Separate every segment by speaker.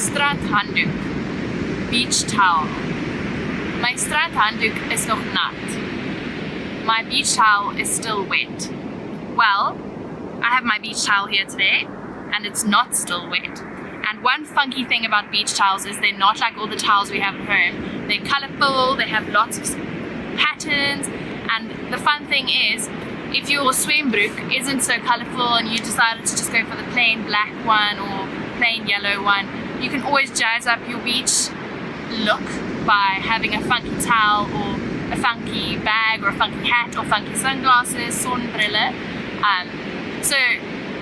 Speaker 1: strandhanddoek, beach towel. My strandhanddoek is nog nat. My beach towel is still wet. Well, I have my beach towel here today, and it's not still wet. And one funky thing about beach towels is they're not like all the towels we have at home. They're colorful, they have lots of patterns, and the fun thing is, if your swembroek isn't so colorful and you decided to just go for the plain black one or plain yellow one, you can always jazz up your beach look by having a funky towel or a funky bag or a funky hat or funky sunglasses, zonbrille. So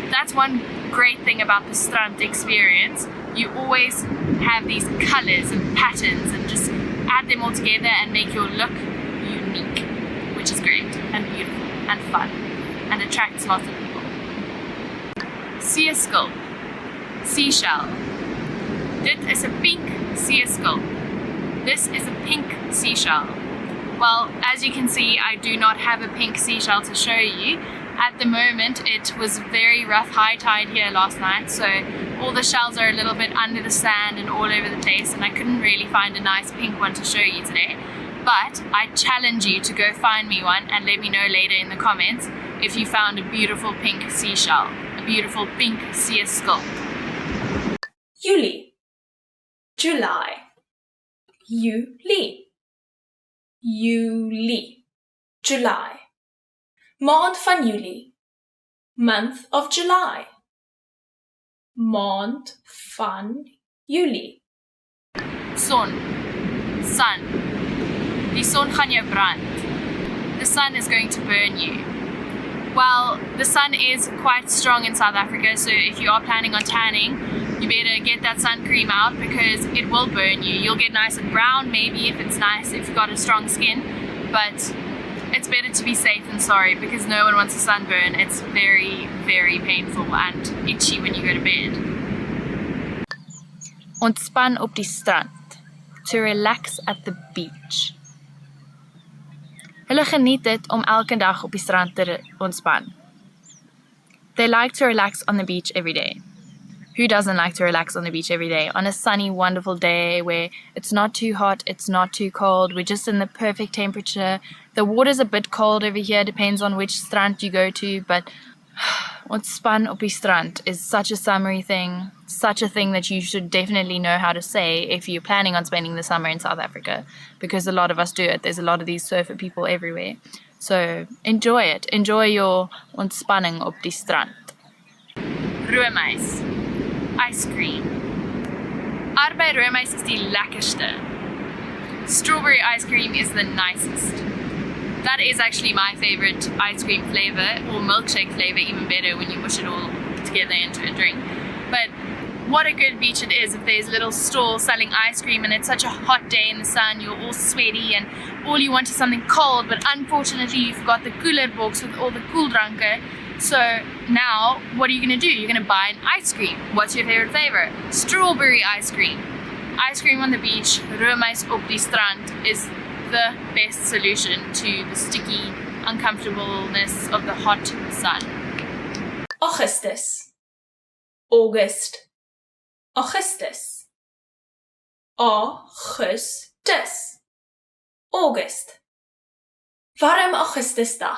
Speaker 1: that's one great thing about the strand experience. You always have these colors and patterns and just add them all together and make your look unique, which is great and beautiful and fun and attracts lots of people. Seeskil, seashell. Dit is 'n pink seeskil. This is a pink seashell. Well, as you can see, I do not have a pink seashell to show you. At the moment, it was very rough high tide here last night, so all the shells are a little bit under the sand and all over the place, and I couldn't really find a nice pink one to show you today. But I challenge you to go find me one and let me know later in the comments if you found a beautiful pink seashell, a beautiful pink seeskil.
Speaker 2: Julie, July, Julie, Julie, July. Maand van Julie, month of July. Maand van Julie.
Speaker 1: Son, sun. Die son gaan jou brand. The sun is going to burn you. Well, the sun is quite strong in South Africa, so if you are planning on tanning, you better get that sun cream out because it will burn you. You'll get nice and brown maybe if it's nice, if you've got a strong skin, but it's better to be safe than sorry because no one wants a sunburn. It's very, very painful and itchy when you go to bed. Ontspan op die strand. To relax at the beach. Hulle geniet dit om elke dag op die strand te ontspan. They like to relax on the beach every day. Who doesn't like to relax on the beach every day? On a sunny, wonderful day where it's not too hot, it's not too cold, we're just in the perfect temperature. The water's a bit cold over here, depends on which strand you go to, but ontspan op die strand is such a summery thing, such a thing that you should definitely know how to say if you're planning on spending the summer in South Africa, because a lot of us do it. There's a lot of these surfer people everywhere. So enjoy it. Enjoy your ontspanning op die strand. Roomys. Ice cream. Arbei roomys is die lekkerste. Strawberry ice cream is the nicest. That is actually my favorite ice cream flavor, or milkshake flavor, even better when you mush it all together into a drink. But what a good beach it is if there's little stalls selling ice cream and it's such a hot day in the sun, you're all sweaty and all you want is something cold, but unfortunately you've got the cooler box with all the koeldranke. So now, what are you going to do? You're going to buy an ice cream. What's your favorite flavor? Strawberry ice cream. Ice cream on the beach, roomys op die strand is the best solution to the sticky uncomfortableness of the hot sun.
Speaker 2: Augustus, August, Augustus, Augustus, August. Warm Augustusdag.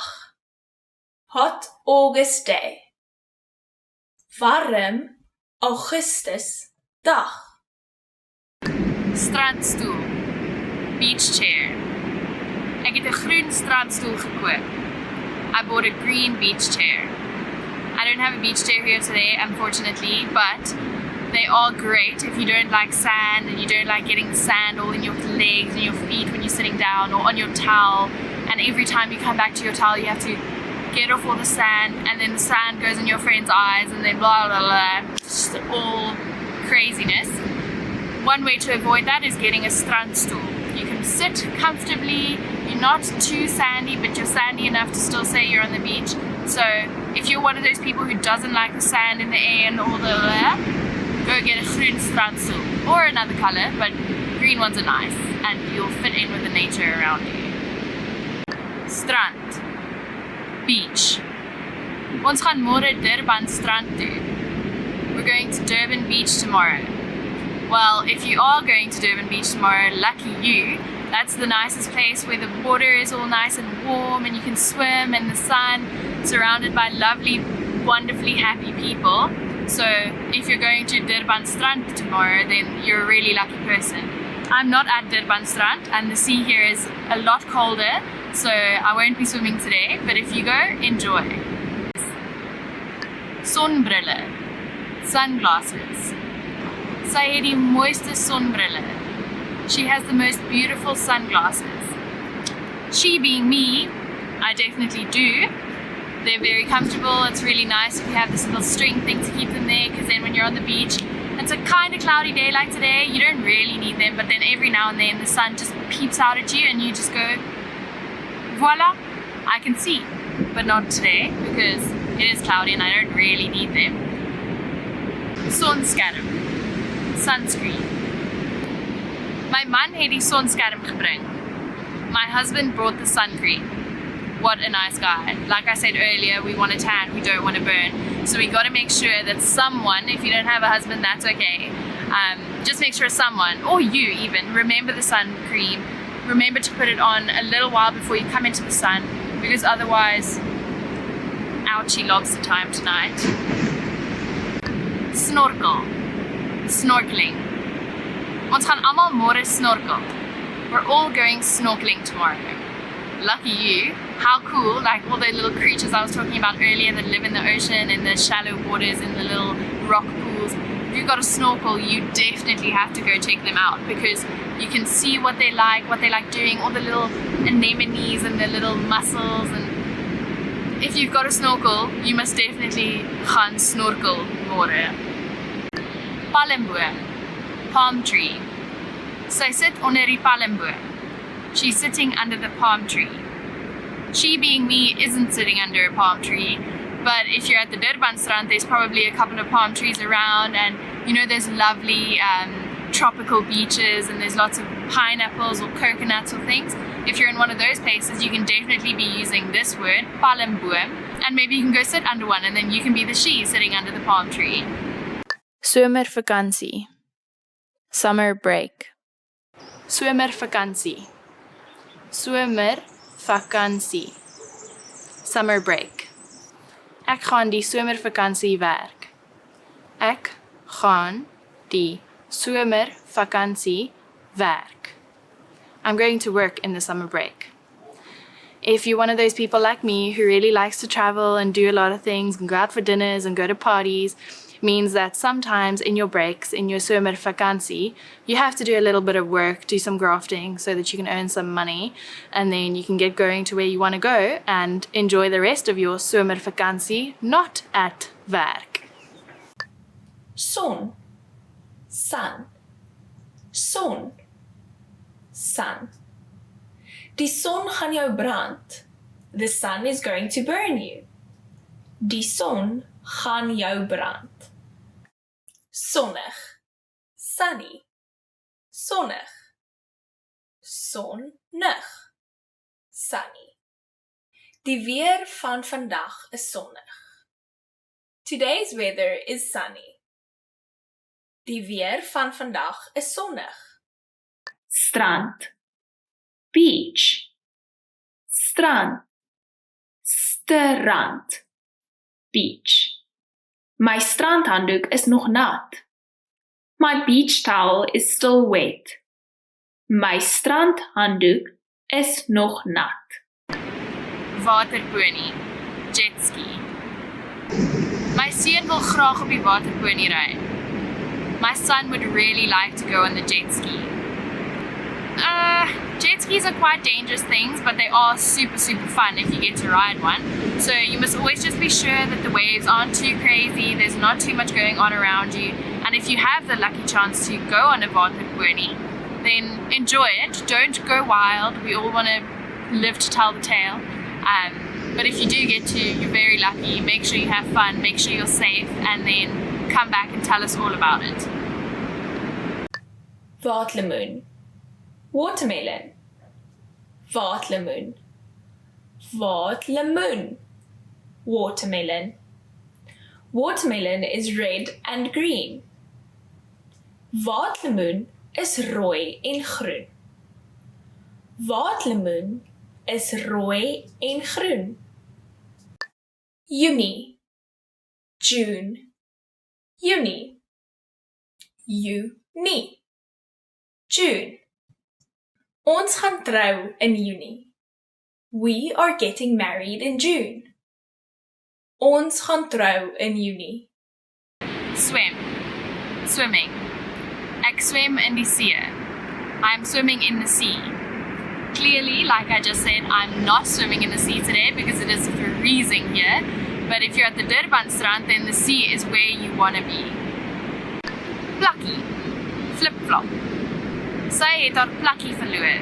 Speaker 2: Hot August day. Warm Augustusdag.
Speaker 1: Strandstoel. Beach chair. Ek het 'n groen strandstoel gekoop. I bought a green beach chair. I don't have a beach chair here today, unfortunately, but they are great if you don't like sand and you don't like getting the sand all in your legs and your feet when you're sitting down or on your towel. And every time you come back to your towel, you have to get off all the sand, and then the sand goes in your friend's eyes, and then blah blah blah. It's just all craziness. One way to avoid that is getting a strandstoel. You can sit comfortably, you're not too sandy, but you're sandy enough to still say you're on the beach. So if you're one of those people who doesn't like the sand in the air and all the go get a groen strandstoel or another color, but green ones are nice and you'll fit in with the nature around you. Strand. Beach. Ons gaan môre Durban strand toe. We're going to Durban Beach tomorrow. Well, if you are going to Durban Beach tomorrow, lucky you. That's the nicest place where the water is all nice and warm and you can swim in the sun, surrounded by lovely, wonderfully happy people. So if you're going to Durban Strand tomorrow, then you're a really lucky person. I'm not at Durban Strand and the sea here is a lot colder, so I won't be swimming today, but if you go, enjoy. Sonbrille, sunglasses. Sy het die mooiste sonbrille. She has the most beautiful sunglasses. She being me, I definitely do. They're very comfortable. It's really nice if you have this little string thing to keep them there, because then when you're on the beach, it's a kind of cloudy day like today, you don't really need them, but then every now and then the sun just peeps out at you and you just go, voila, I can see. But not today, because it is cloudy and I don't really need them. Sonskerm, sunscreen. My man het die sonskerm gebring. My husband brought the sun cream. What a nice guy. Like I said earlier, we want to tan, we don't want to burn. So we got to make sure that someone, if you don't have a husband, that's okay. Just make sure someone, or you even, remember the sun cream. Remember to put it on a little while before you come into the sun, because otherwise, ouchie lobster time tonight. Snorkel. Snorkeling. Ons gaan almal môre snorkel. We're all going snorkeling tomorrow. Lucky you. How cool, like all the little creatures I was talking about earlier that live in the ocean, in the shallow waters, in the little rock pools. If you've got a snorkel, you definitely have to go check them out, because you can see what they like doing, all the little anemones and the little mussels. And if you've got a snorkel, you must definitely gaan snorkel môre. Palmboom, palm tree. Sy sit onder die palmboom. She's sitting under the palm tree. She being me isn't sitting under a palm tree, but if you're at the Durban Strand, there's probably a couple of palm trees around, and you know there's lovely tropical beaches and there's lots of pineapples or coconuts or things. If you're in one of those places, you can definitely be using this word, palmboom, and maybe you can go sit under one and then you can be the she sitting under the palm tree. Somervakansie. Summer break. Somervakansie. Somervakansie. Summer break. Ek gaan die somervakansie werk. Ek gaan die somervakansie werk. I'm going to work in the summer break. If you're one of those people like me who really likes to travel and do a lot of things and go out for dinners and go to parties, means that sometimes in your breaks, in your somervakansie, you have to do a little bit of work, do some grafting so that you can earn some money, and then you can get going to where you want to go and enjoy the rest of your somervakansie not at werk.
Speaker 2: Son, sun, son, sun. Die son gaan jou brand. The sun is going to burn you. Die son gaan jou brand. Sonnig, sunny, sonnig, sonnig, sunny. Die weer van vandag is sonnig. Today's weather is sunny. Die weer van vandag is sonnig.
Speaker 3: Strand, beach, strand, strand, beach. My strandhanddoek is nog nat. My beach towel is still wet. My strandhanddoek is nog nat.
Speaker 1: Waterpony, jet ski. My seun wil graag op die waterpony ry. My son would really like to go on the jet ski. Jet skis are quite dangerous things, but they are super, super fun if you get to ride one. So you must always just be sure that the waves aren't too crazy, there's not too much going on around you. And if you have the lucky chance to go on a waterpony, then enjoy it. Don't go wild. We all want to live to tell the tale. But if you do get to, you're very lucky. Make sure you have fun, make sure you're safe, and then come back and tell us all about it.
Speaker 2: Waterlemoen, watermelon, waterlemoen, waterlemoen, watermelon. Watermelon is red and green. Waterlemoen is rooi en groen. Waterlemoen is rooi en groen. Junie, June, Junie, Junie, June. Ons gaan trou in Junie. We are getting married in June. Ons gaan trou in Junie.
Speaker 1: Swim. Swimming. Ek swem in die see. I'm swimming in the sea. Clearly, like I just said, I'm not swimming in the sea today because it is freezing here. But if you're at the Durbanstrand, then the sea is where you want to be. Plakkie. Flip-flop. Sy het haar plakkie verloor.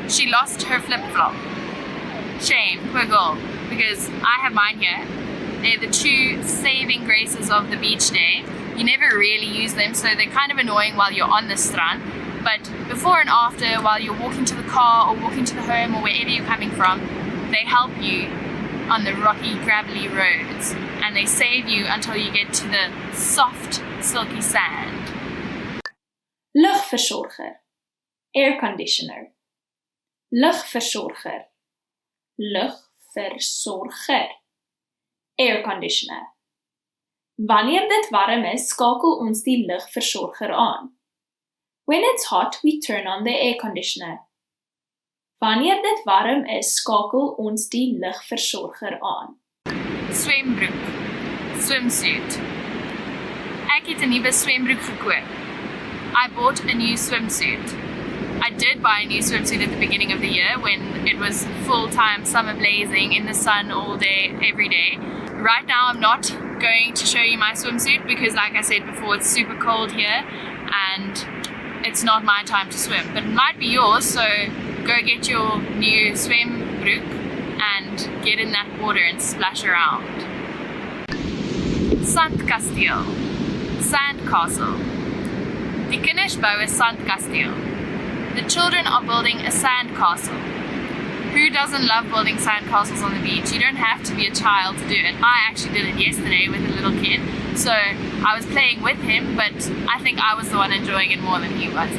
Speaker 1: She lost her flip-flop. Shame, poor girl, because I have mine here. They're the true saving graces of the beach day. You never really use them, so they're kind of annoying while you're on the strand. But before and after, while you're walking to the car or walking to the home or wherever you're coming from, they help you on the rocky, gravelly roads. And they save you until you get to the soft, silky sand.
Speaker 3: Lugversorger, air conditioner. Lugversorger, lugversorger, air conditioner. Wanneer dit warm is, skakel ons die lugversorger aan. When it's hot, we turn on the air conditioner. Wanneer dit warm is, skakel ons die lugversorger aan.
Speaker 1: Swembroek, swimsuit. Ek het 'n nuwe swembroek gekoop. I bought a new swimsuit. I did buy a new swimsuit at the beginning of the year when it was full-time summer blazing in the sun all day, every day. Right now I'm not going to show you my swimsuit because, like I said before, it's super cold here and it's not my time to swim. But it might be yours, so go get your new swembroek and get in that water and splash around. Sandkasteel, sandcastle. Die kinders bou 'n sandkasteel. The children are building a sandcastle. Who doesn't love building sandcastles on the beach? You don't have to be a child to do it. I actually did it yesterday with a little kid, so I was playing with him, but I think I was the one enjoying it more than he was.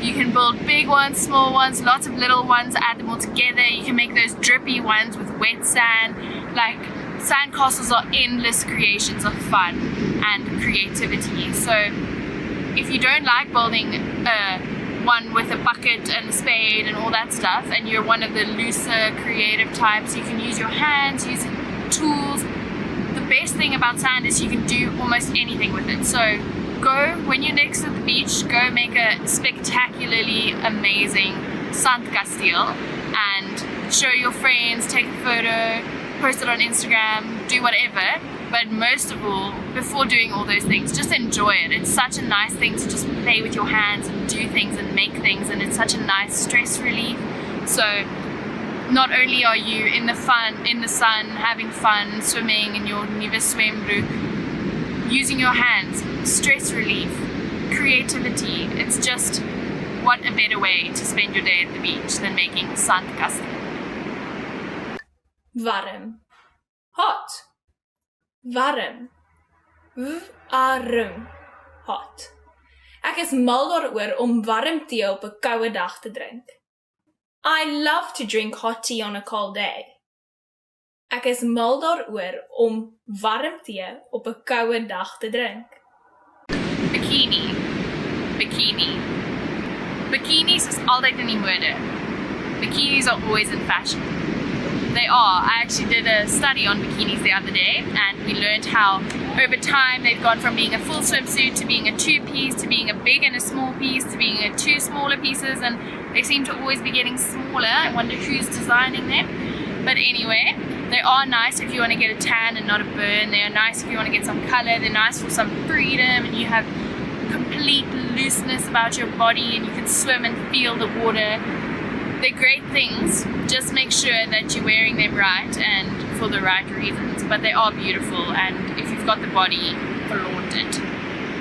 Speaker 1: You can build big ones, small ones, lots of little ones, add them all together. You can make those drippy ones with wet sand. Like, sandcastles are endless creations of fun and creativity. So if you don't like building one with a bucket and a spade and all that stuff, and you're one of the looser creative types, you can use your hands, use tools. The best thing about sand is you can do almost anything with it. So go, when you're next to the beach, go make a spectacularly amazing sandkasteel and show your friends, take a photo, post it on Instagram, do whatever. But most of all, before doing all those things, just enjoy it. It's such a nice thing to just play with your hands and do things and make things, and it's such a nice stress relief. So not only are you in the sun, having fun, swimming in your nuwe swembroek, using your hands, stress relief, creativity. It's just, what a better way to spend your day at the beach than making sandkasteel.
Speaker 2: Warm, hot. Warm, warm, hot. Ek is mal daaroor om warm tee op 'n koue dag te drink. I love to drink hot tea on a cold day. Ek is mal daaroor om warm tee op 'n koue dag te drink.
Speaker 1: Bikini, bikini. Bikinis is altyd in die mode. Bikinis are always in fashion. They are. I actually did a study on bikinis the other day, and we learned how over time they've gone from being a full swimsuit to being a two-piece, to being a big and a small piece, to being a two smaller pieces, and they seem to always be getting smaller. I wonder who's designing them. But anyway, they are nice if you want to get a tan and not a burn. They are nice if you want to get some color. They're nice for some freedom, and you have complete looseness about your body, and you can swim and feel the water. They're great things. Just make sure that you're wearing them right and for the right reasons. But they are beautiful, and if you've got the body, flaunt it.